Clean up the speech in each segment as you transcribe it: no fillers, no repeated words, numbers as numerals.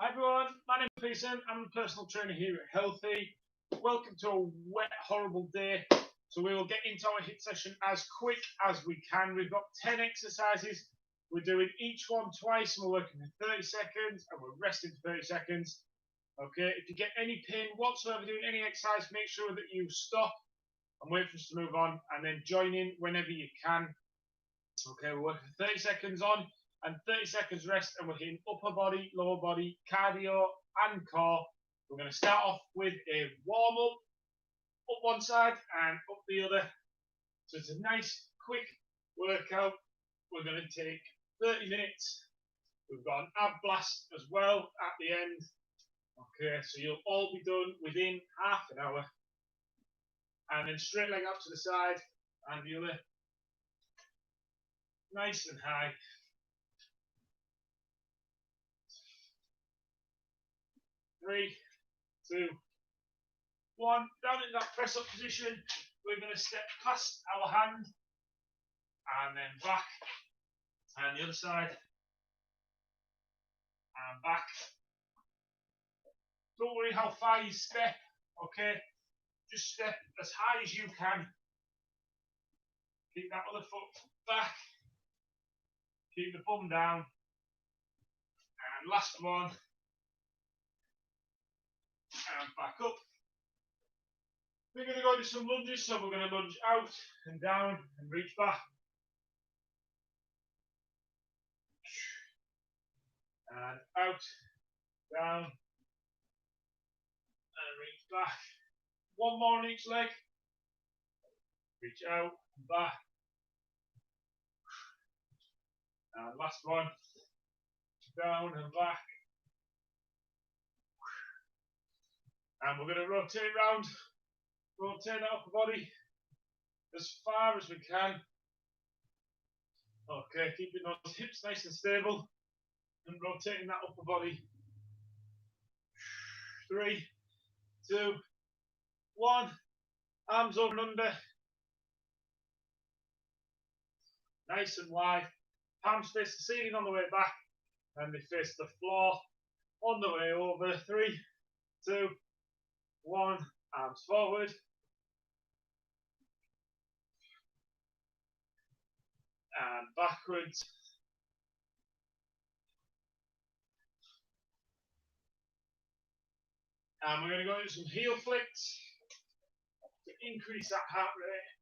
Hi everyone, my name is Pearson. I'm a personal trainer here at Healthy. Welcome to a wet, horrible day. So we will get into our HIIT session as quick as we can. We've got 10 exercises. We're doing each one twice and we're working for 30 seconds and we're resting for 30 seconds. Okay, if you get any pain whatsoever doing any exercise, make sure that you stop and wait for us to move on and then join in whenever you can. Okay, we're working for 30 seconds on and 30 seconds rest, and we're hitting upper body, lower body, cardio, and core. We're going to start off with a warm up one side and up the other. So it's a nice, quick workout. We're going to take 30 minutes. We've got an ab blast as well at the end. Okay, so you'll all be done within half an hour. And then straight leg up to the side and the other. Nice and high. 3, 2, 1. Down in that press up position, we're going to step past our hand and then back, and the other side, and back. Don't worry how far you step, okay? Just step as high as you can. Keep that other foot back. Keep the bum down. And last one. And back up. We're going to go do some lunges, so we're going to lunge out and down and reach back. And out, down, and reach back. One more on each leg. Reach out and back. And last one. Down and back. And we're going to rotate round. Rotate that upper body as far as we can. Okay, keeping those hips nice and stable. And rotating that upper body. 3, 2, 1. Arms over and under. Nice and wide. Palms face the ceiling on the way back. And they face the floor on the way over. 3, 2, 1. Arms forward. And backwards. And we're going to go into some heel flicks to increase that heart rate.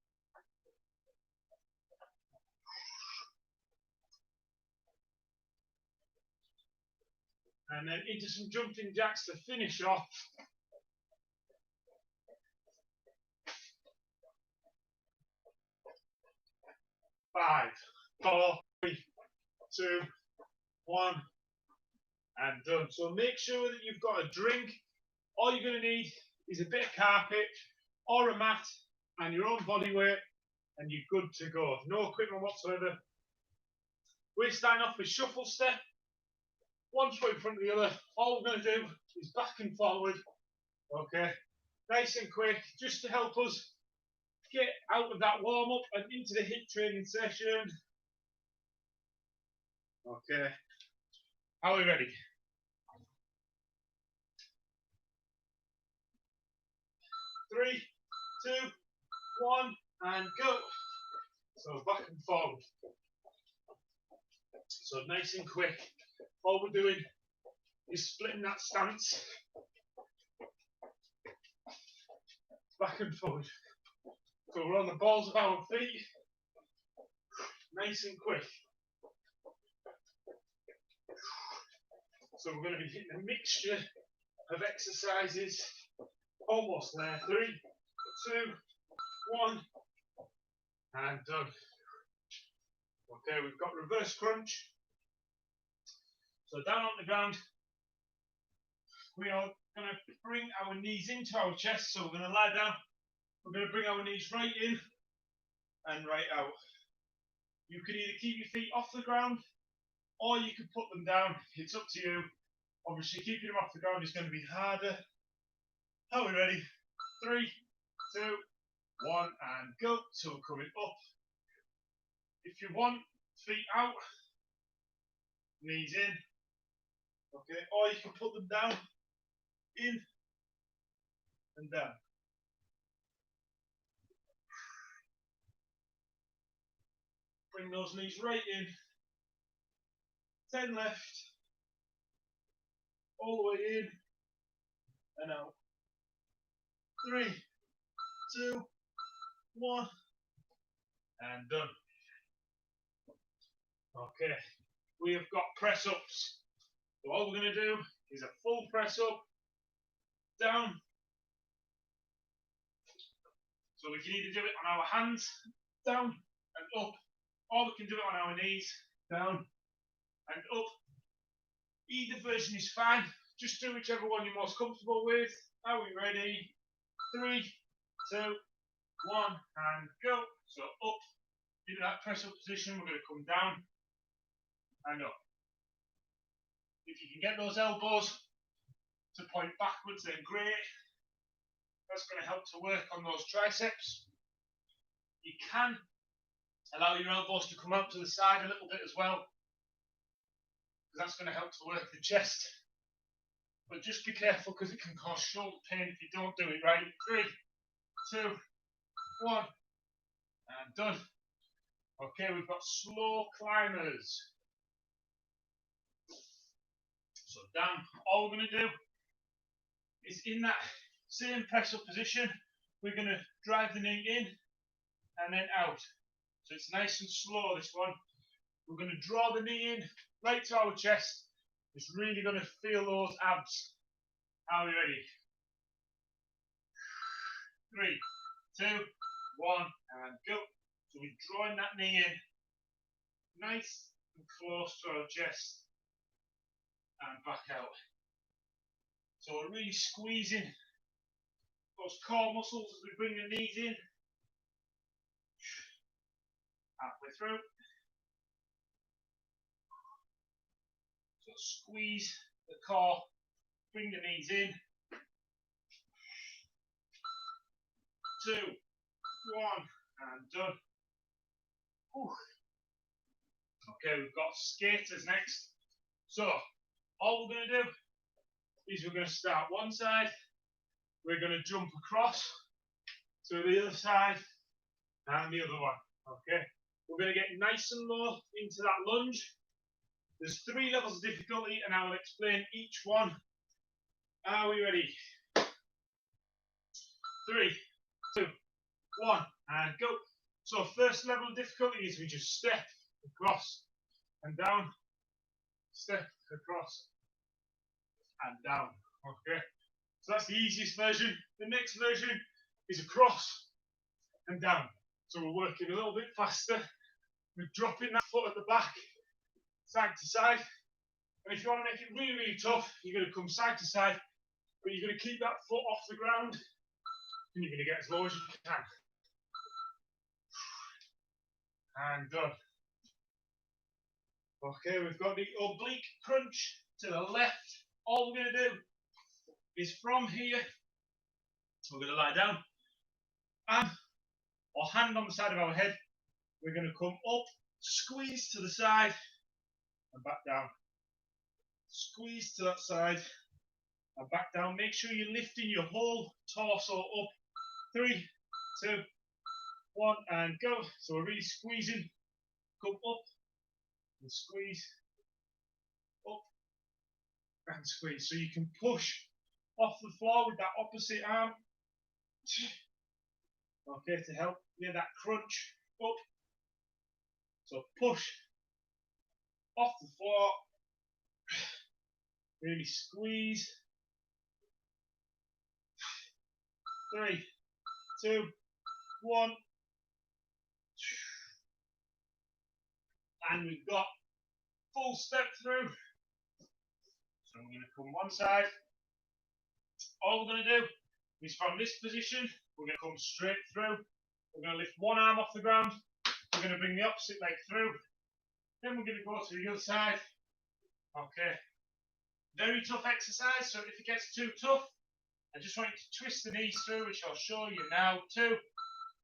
And then into some jumping jacks to finish off. Five, 4, 3, 2, 1, and done. So make sure that you've got a drink. All you're going to need is a bit of carpet or a mat and your own body weight, and you're good to go. No equipment whatsoever. We're starting off with shuffle step. One foot in front of the other. All we're going to do is back and forward. Okay, nice and quick, just to help us get out of that warm up and into the HIIT training session. Okay, are we ready? 3, 2, 1, and go. So back and forward. So nice and quick. All we're doing is splitting that stance. Back and forward. So we're on the balls of our feet. Nice and quick. So we're going to be hitting a mixture of exercises. Almost there. 3, 2, 1, and done. Okay, we've got reverse crunch. So down on the ground, we are going to bring our knees into our chest. So we're going to lie down. We're going to bring our knees right in and right out. You can either keep your feet off the ground or you can put them down. It's up to you. Obviously, keeping them off the ground is going to be harder. Are we ready? 3, 2, 1, and go. So we're coming up. If you want, feet out, knees in. Okay, or you can put them down, in and down. Bring those knees right in. 10 left. All the way in and out. 3, 2, 1, and done. Okay, we have got press ups. So all we're going to do is a full press up, down. So we can either do it on our hands, down and up, or we can do it on our knees, down and up. Either version is fine. Just do whichever one you're most comfortable with. Are we ready? 3, 2, 1, and go. So up into that press up position. We're going to come down and up. If you can get those elbows to point backwards, then great. That's going to help to work on those triceps. You can allow your elbows to come out to the side a little bit as well, because that's going to help to work the chest. But just be careful, because it can cause shoulder pain if you don't do it right. 3, 2, 1, and done. Okay, we've got slow climbers. So down, all we're going to do is in that same press up position, we're going to drive the knee in and then out. So it's nice and slow, this one. We're going to draw the knee in right to our chest. It's really going to feel those abs. Are we ready? 3, 2, 1, and go. So we're drawing that knee in nice and close to our chest and back out. So we're really squeezing those core muscles as we bring the knees in. Halfway through. So squeeze the core, bring the knees in. 2, 1, and done. Whew. Okay, we've got skaters next. So all we're going to do is we're going to start one side, we're going to jump across to the other side and the other one. Okay, we're going to get nice and low into that lunge. There's 3 levels of difficulty and I will explain each one. Are we ready? 3, 2, 1, and go. So first level of difficulty is we just step across and down, step across and down. Okay, so that's the easiest version. The next version is across and down. So we're working a little bit faster. We're dropping that foot at the back, side to side. And if you want to make it really, really tough, you're going to come side to side, but you're going to keep that foot off the ground and you're going to get as low as you can. And done. Okay, we've got the oblique crunch to the left. All we're going to do is from here, we're going to lie down, arm or hand on the side of our head. We're going to come up, squeeze to the side, and back down. Squeeze to that side, and back down. Make sure you're lifting your whole torso up. 3, 2, 1, and go. So we're really squeezing. Come up, and squeeze, up, and squeeze. So you can push off the floor with that opposite arm. Okay, to help near that crunch up. So push off the floor, really squeeze. 3, 2, 1. And we've got full step through. So we're going to come one side. All we're going to do is from this position, we're going to come straight through. We're going to lift one arm off the ground. We're going to bring the opposite leg through. Then we're going to go to the other side. Okay. Very tough exercise, so if it gets too tough, I just want you to twist the knees through, which I'll show you now. 2,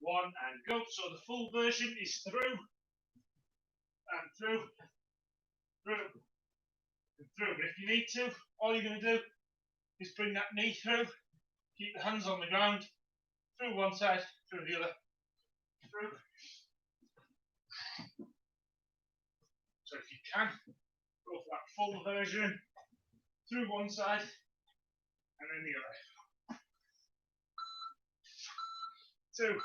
1, and go. So the full version is through, and through, through, and through. But if you need to, all you're going to do is bring that knee through, keep the hands on the ground, through one side, through the other, through. So if you can, go for that full version, through one side, and then the other. 2,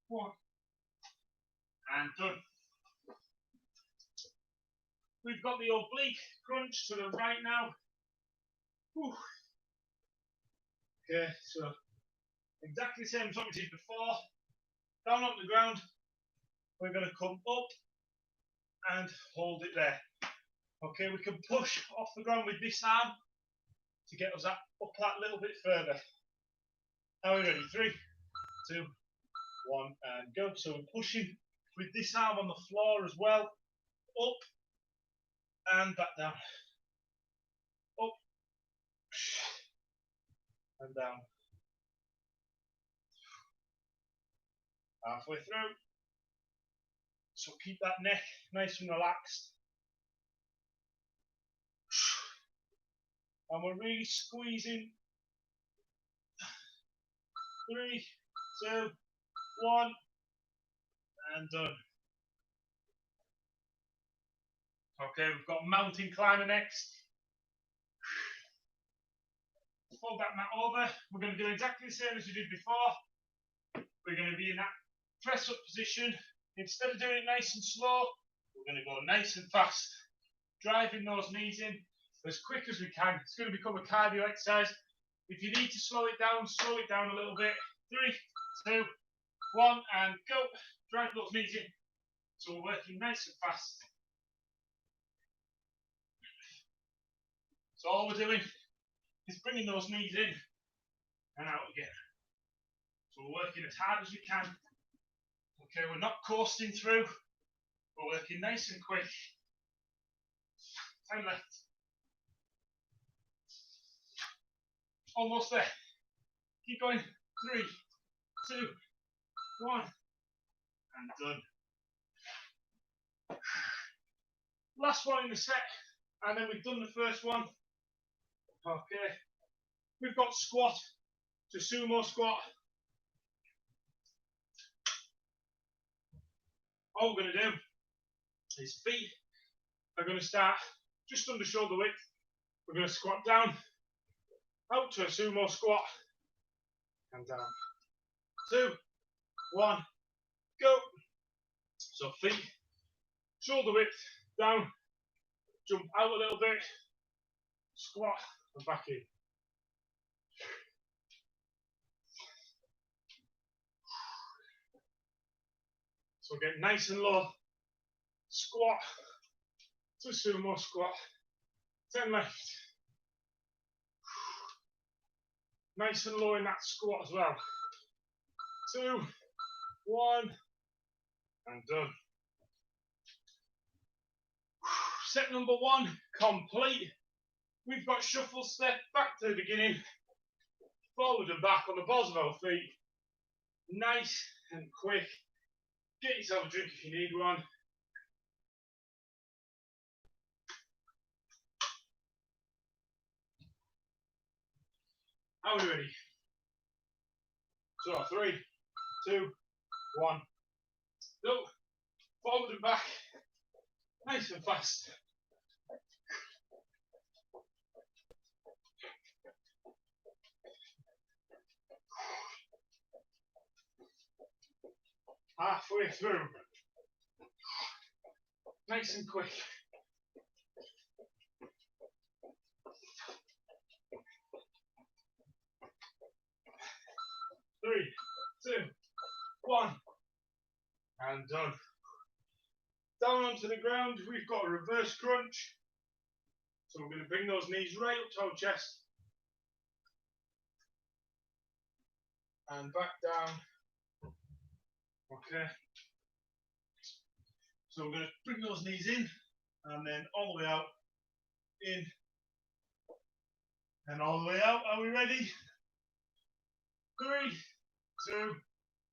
1, and done. We've got the oblique crunch to the right now. Whew. Okay, so exactly the same as what we did before. Down on the ground, we're going to come up and hold it there. Okay, we can push off the ground with this arm to get us up that little bit further. Are we ready? 3, 2, 1, and go. So we're pushing with this arm on the floor as well. Up and back down. Up and down. Halfway through. So keep that neck nice and relaxed. And we're really squeezing. 3, 2, 1, and done. Okay, we've got mountain climber next. Fold that mat over. We're going to do exactly the same as we did before. We're going to be in that press up position. Instead of doing it nice and slow, we're going to go nice and fast, driving those knees in as quick as we can. It's going to become a cardio exercise. If you need to slow it down a little bit. 3, 2, 1, and go. Drive those knees in. So we're working nice and fast. So all we're doing is bringing those knees in and out again. So we're working as hard as we can. Okay, we're not coasting through. We're working nice and quick. 10 left. Almost there. Keep going. 3, 2, 1, and done. Last one in the set, and then we've done the first one. Okay. We've got squat to sumo squat. All we're going to do is feet are going to start just under shoulder width. We're going to squat down, out to a sumo squat, and down. 2, 1, go. So feet, shoulder width, down, jump out a little bit, squat, and back in. So get nice and low, squat to sumo squat, 10 left. Nice and low in that squat as well. 2, 1, and done. Set number 1 complete. We've got shuffle step back to the beginning, forward and back on the balls of our feet. Nice and quick. Get yourself a drink if you need one. Are we ready? So 3, 2, 1, go. Forward and back. Nice and fast. Halfway through. Nice and quick. 3, 2, 1, and done. Down onto the ground, we've got a reverse crunch. So we're going to bring those knees right up to our chest. And back down. Okay. So we're going to bring those knees in and then all the way out, in, and all the way out. Are we ready? 3, 2,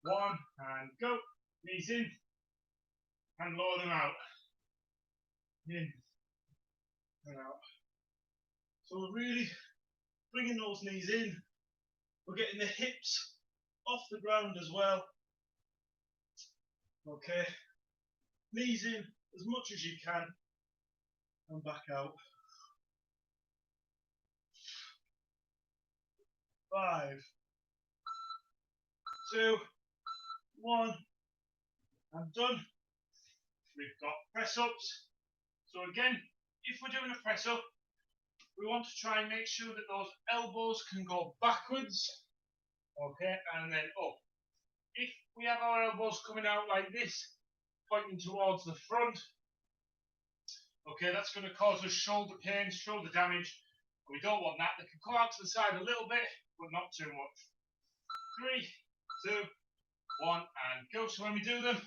1, and go. Knees in and lower them out. In and out. So we're really bringing those knees in. We're getting the hips off the ground as well. Okay, knees in as much as you can and back out. 5, 2, 1, and done. We've got press ups. So again, if we're doing a press up, we want to try and make sure that those elbows can go backwards, okay, and then up. If we have our elbows coming out like this, pointing towards the front, okay, that's going to cause us shoulder pain, shoulder damage. We don't want that. They can come out to the side a little bit, but not too much. 3, 2, 1, and go. So when we do them,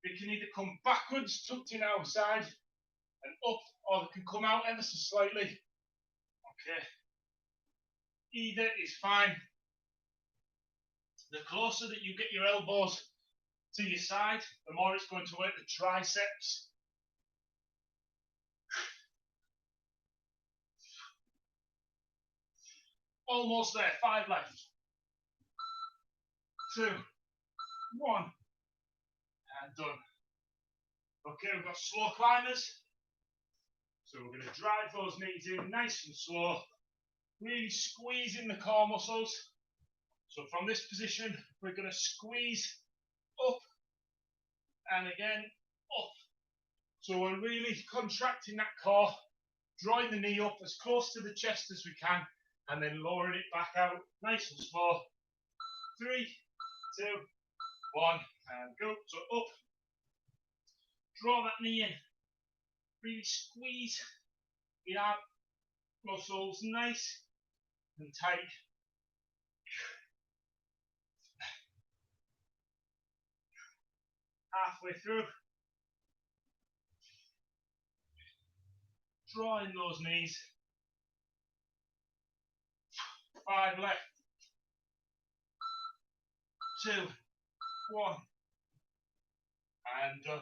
they can either come backwards, tucked in our side, and up, or they can come out ever so slightly. Okay. Either is fine. The closer that you get your elbows to your side, the more it's going to work the triceps. Almost there. 5 left. 2, 1, and done. Okay, we've got slow climbers. So we're going to drive those knees in nice and slow, really squeezing the core muscles. So from this position, we're going to squeeze up and again up. So we're really contracting that core, drawing the knee up as close to the chest as we can, and then lowering it back out nice and slow. 3, 2, 1, and go. So up. Draw that knee in. Really squeeze the ab muscles nice and tight. Halfway through. Drawing those knees. 5 left. 2, 1, and done.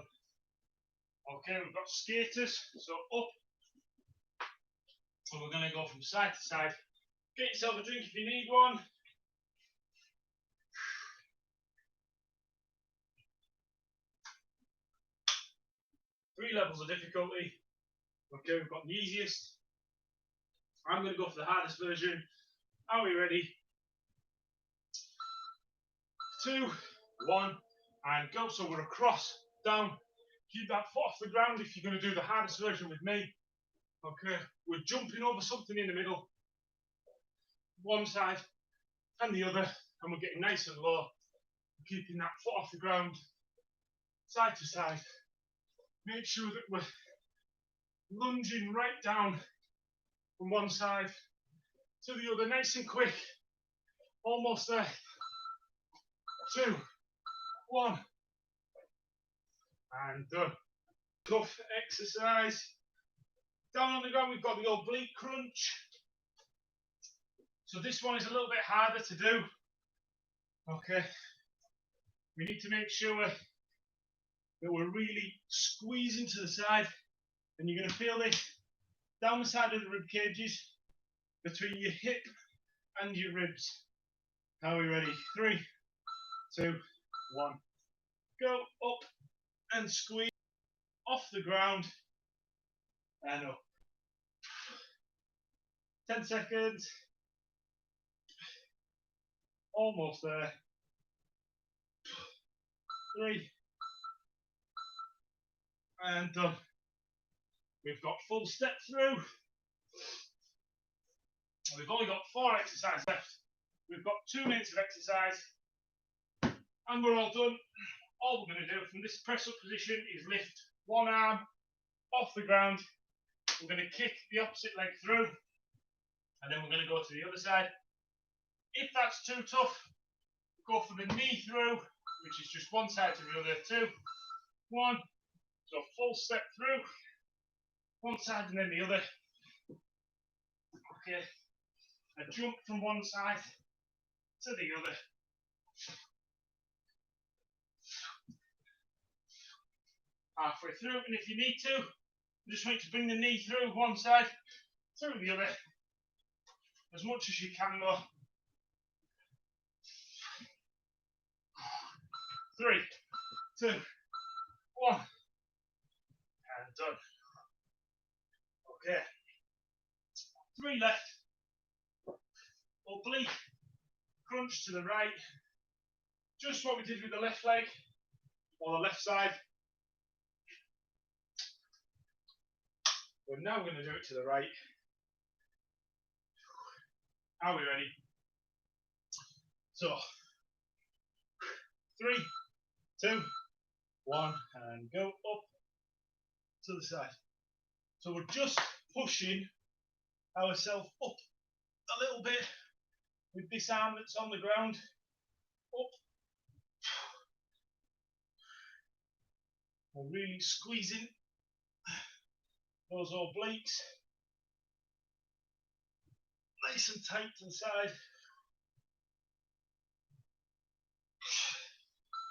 Okay, we've got skaters, so up. And we're going to go from side to side. Get yourself a drink if you need one. Three levels of difficulty. Okay, we've got the easiest. I'm going to go for the hardest version. Are we ready? 2, 1, and go. So we're across, down. Keep that foot off the ground if you're going to do the hardest version with me. Okay, we're jumping over something in the middle, one side and the other, and we're getting nice and low, keeping that foot off the ground, side to side. Make sure that we're lunging right down from one side to the other, nice and quick. Almost there. 2, 1, and done. Tough exercise. Down on the ground, we've got the oblique crunch. So this one is a little bit harder to do. Okay. We need to make sure that we're really squeezing to the side, and you're going to feel this down the side of the rib cages, between your hip and your ribs. Are we ready? 3, 2, 1. Go up and squeeze off the ground and up. 10 seconds. Almost there. 3, and done. We've got full step through. We've only got 4 exercises left. We've got 2 minutes of exercise, and we're all done. All we're going to do from this press up position is lift one arm off the ground. We're going to kick the opposite leg through, and then we're going to go to the other side. If that's too tough, go for the knee through, which is just one side to the other. 2, 1. So full step through, one side and then the other. Okay. A jump from one side to the other. Halfway through, and if you need to, just want to bring the knee through one side, through the other. as much as you can though. 3, 2, 1, and done. Okay, 3 left. Oblique, crunch to the right. Just what we did with the left leg, or the left side. We're now going to do it to the right. Are we ready? So, 3, 2, 1, and go up to the side. So we're just pushing ourselves up a little bit with this arm that's on the ground. Up. We're really squeezing those obliques. Nice and tight to the side.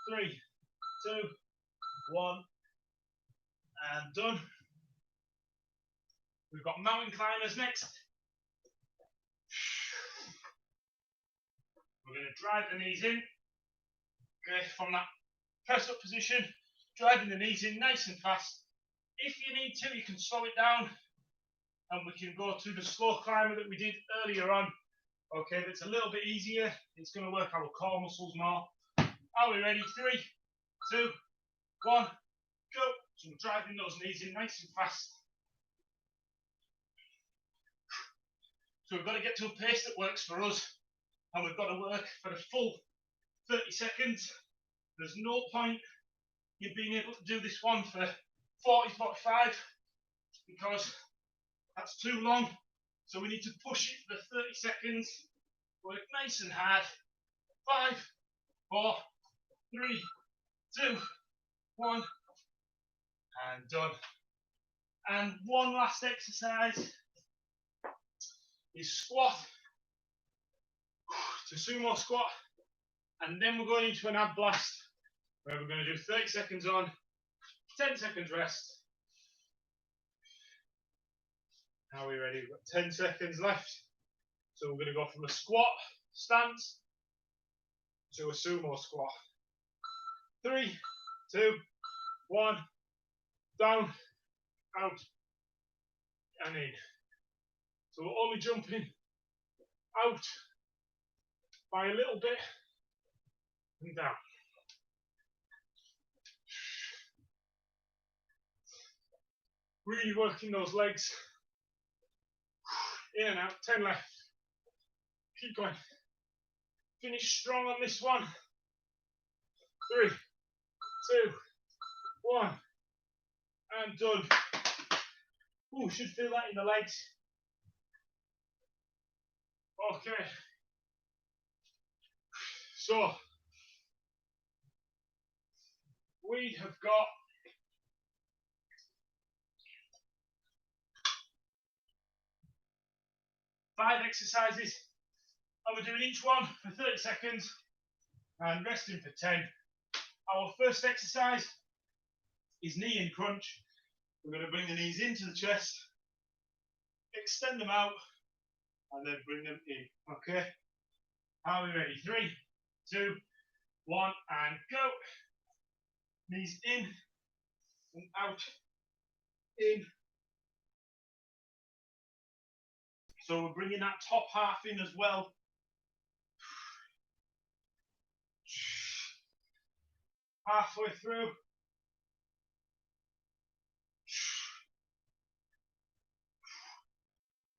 3, 2, 1, and done. We've got mountain climbers next. We're going to drive the knees in. Okay, from that press up position, driving the knees in nice and fast. If you need to, you can slow it down, and we can go to the slow climber that we did earlier on. Okay, that's a little bit easier. It's going to work our core muscles more. Are we ready? 3, 2, 1, go. So we're driving those knees in nice and fast. So we've got to get to a pace that works for us, and we've got to work for the full 30 seconds. There's no point in being able to do this one for 40, 45, because that's too long. So we need to push it for the 30 seconds. Work nice and hard. 5, 4, 3, 2, 1, and done. And one last exercise is squat to sumo squat, and then we're going into an ab blast where we're going to do 30 seconds on, 10 seconds rest. Are we ready? We've got 10 seconds left. So we're going to go from a squat stance to a sumo squat. 3, 2, 1, down, out, and in. So we're only jumping out by a little bit and down. Really working those legs. In and out, 10 left. Keep going. Finish strong on this one. 3, 2, 1, and done. Ooh, should feel that in the legs. Okay. So, we have got 5 exercises, and we're doing each one for 30 seconds and resting for 10. Our first exercise is knee in crunch. We're going to bring the knees into the chest, extend them out, and then bring them in. Okay? Are we ready? 3, 2, 1, and go. Knees in and out, in. So we're bringing that top half in as well. Halfway through.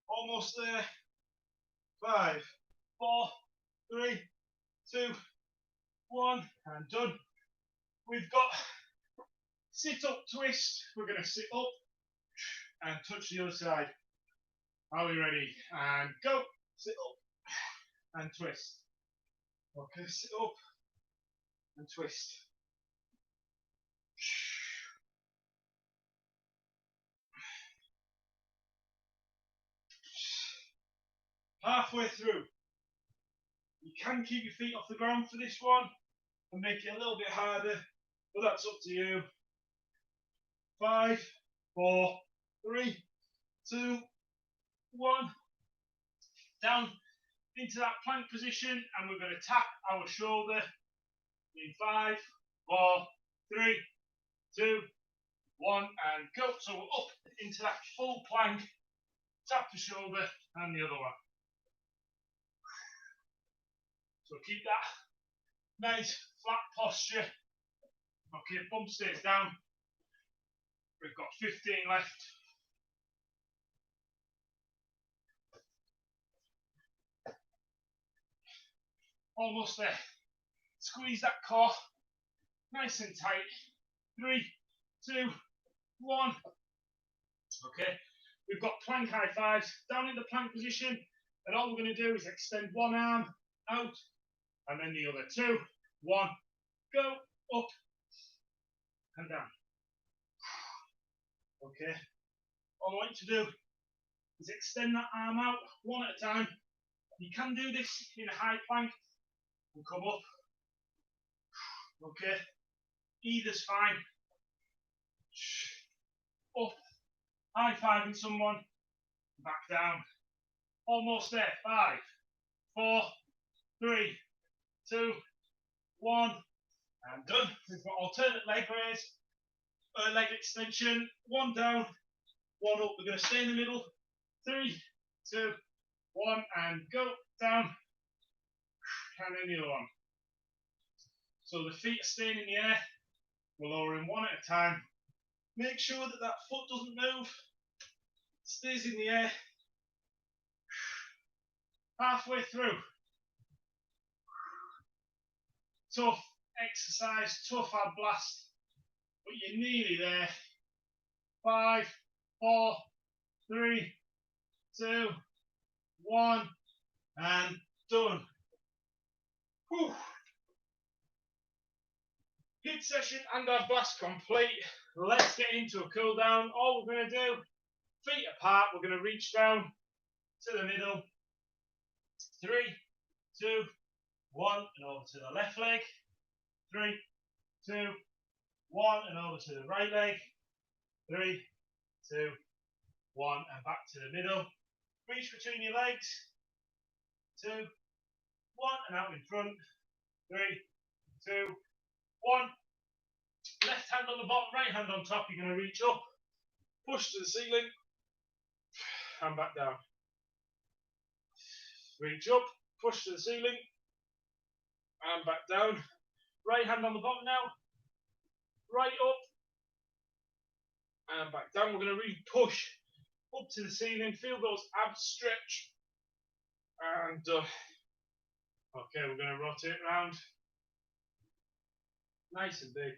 Almost there. 5, 4, 3, 2, 1, and done. We've got sit up twist. We're going to sit up and touch the other side. Are we ready? And go. Sit up and twist. Okay, sit up and twist. Halfway through. You can keep your feet off the ground for this one and make it a little bit harder, but that's up to you. 5, 4, 3, 2, 1, Down into that plank position, and we're going to tap our shoulder in 5, 4, 3, 2, 1, and go. So we're up into that full plank, tap the shoulder, and the other one. So keep that nice flat posture. Okay, bum stays down. We've got 15 left. Almost there. Squeeze that core nice and tight. 3, 2, 1. Okay, we've got plank high fives down in the plank position, and all we're going to do is extend one arm out and then the other. 2, 1, go, up and down. Okay, all I want you to do is extend that arm out one at a time. You can do this in a high plank and come up. Okay, either's fine. Up, high fiving someone, back down. Almost there. 5, 4, 3, 2, 1, and done. We've got alternate leg raise, leg extension. 1 down, 1 up. We're going to stay in the middle. 3, 2, 1, and go down. And then the other one. So the feet are staying in the air. We're lowering one at a time. Make sure that that foot doesn't move. Stays in the air. Halfway through. Tough exercise, tough ab blast, but you're nearly there. 5, 4, 3, 2, 1, and done. Whew. HIIT session and our blast complete. Let's get into a cool down. All we're going to do, feet apart, we're going to reach down to the middle. 3, 2, 1, and over to the left leg. 3, 2, 1, and over to the right leg. 3, 2, 1, and back to the middle. Reach between your legs. 2, 1, and out in front. 3, 2, 1. Left hand on the bottom, right hand on top. You're going to reach up, push to the ceiling, and back down. Reach up, push to the ceiling, and back down. Right hand on the bottom now. Right up, and back down. We're going to really push up to the ceiling. Feel those abs stretch. And okay, we're going to rotate around. Nice and big.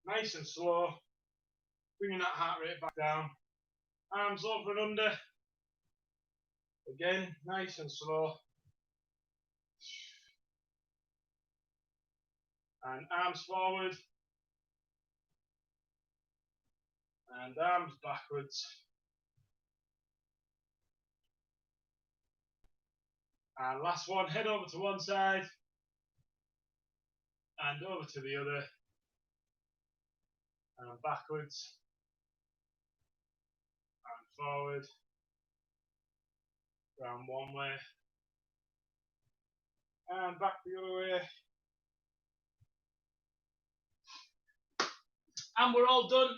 Nice and slow. Bringing that heart rate back down. Arms over and under. Again, nice and slow. And arms forward. And arms backwards. And last one, head over to one side. And over to the other. And backwards. And forward. Round one way. And back the other way. And we're all done.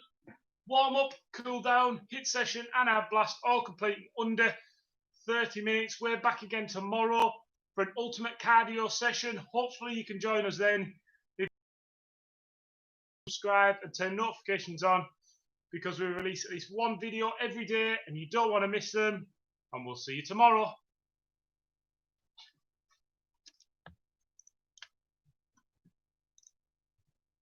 Warm up, cool down, HIIT session, and ab blast, all complete in under 30 minutes. We're back again tomorrow for an ultimate cardio session. Hopefully you can join us then. Subscribe and turn notifications on, because we release at least one video every day and you don't want to miss them. And we'll see you tomorrow.